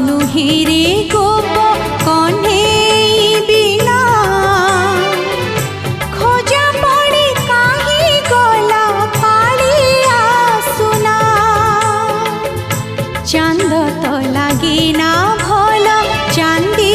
नुहे रे गोप कन्हई बिना खोजा पड़े काहे गला कालिया सुना चांद तो लागे ना भल चांदी